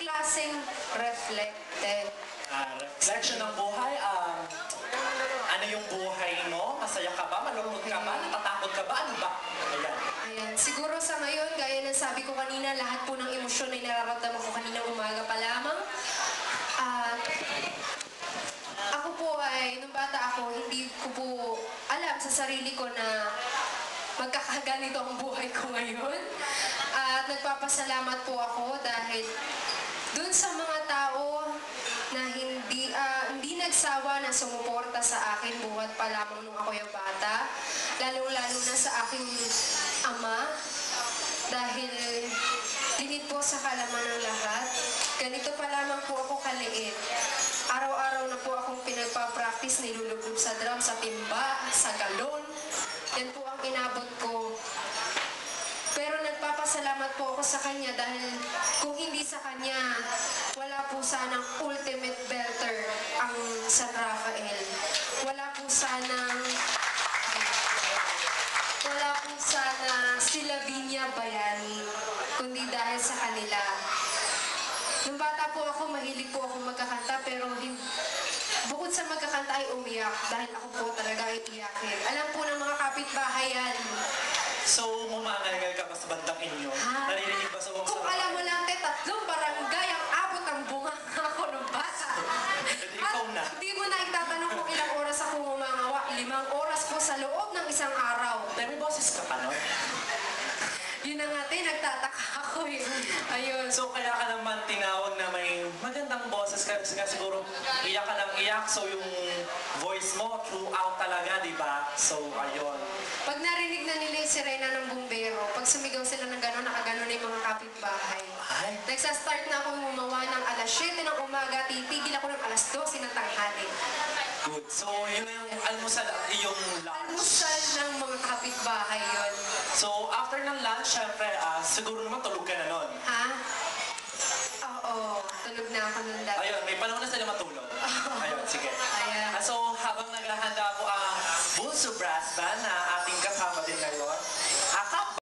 klaseng reflected. Reflection ng buhay, ano yung buhay mo? Masaya ka ba? Malungkot ka ba? Natatakot ka ba? Ano ba? Ayan. Ayan. Siguro sa ngayon, gaya ng sabi ko kanina, lahat po ng emosyon ay nararamdaman ko kanina umaga pa lamang. At ako po ay, nung bata ako, hindi ko po alam sa sarili ko na magkakaganito ang buhay ko ngayon. At nagpapasalamat po ako dahil dun sa mga tao na hindi nagsawa na sumuporta sa akin buhat pa lamang nung ako yung bata, lalong-lalo na sa aking ama, dahil dinit po sa kalaman ng lahat, ganito pa lamang po ako kaliit. Araw-araw na po akong pinagpa-practice, nilulubog sa drum, sa timba, sa galon. Yan po ang inabot ko. Pero nagpapasalamat po ako sa kanya dahil kung hindi sa kanya, wala po sanang ultimate belter ang San Rafael. Wala po sana si Lavinia Bayani, kundi dahil sa kanila. Nung bata po ako, mahilig po ako magkakanta, pero bukod sa magkakanta ay umiyak dahil ako po talaga ay iyakin. Alam po ng mga kapitbahay yan. So, mumangal ka ba sa bandang inyo? Ha? Naririnig ba sa buong Kung alam mo lang, tatlong barangay ang abot ang bunga ako nung bata. Hindi ikaw na. Hindi mo na itatanong kung ilang oras ako umangawa. 5 oras po sa loob ng isang araw. May boses ka pa, no? Yun na nga, nagtataka ako eh. Ayun. So, kaya ka naman tinawag na may magandang boses kasi nga siguro iyak ka ng iyak. So, yung voice mo throughout talaga, di ba? So, ayun. Pag narinig na nila yung sirena ng bumbero, pag sumigaw sila ng gano'n, nakagano'n na yung mga kapitbahay. Ay. Nagsastart na akong gumawa ng alas 7 ng umaga, titigil ako ng alas 12 ng tanghali. Good. So, yun na yung almusal, yung lunch. Almusal ng mga kapitbahay yun. So, after ng lunch, syempre, siguro naman tulog ka na nun. Ha? Oo, tulog na ako nun dati. Ayun, may panahon na sila matulog.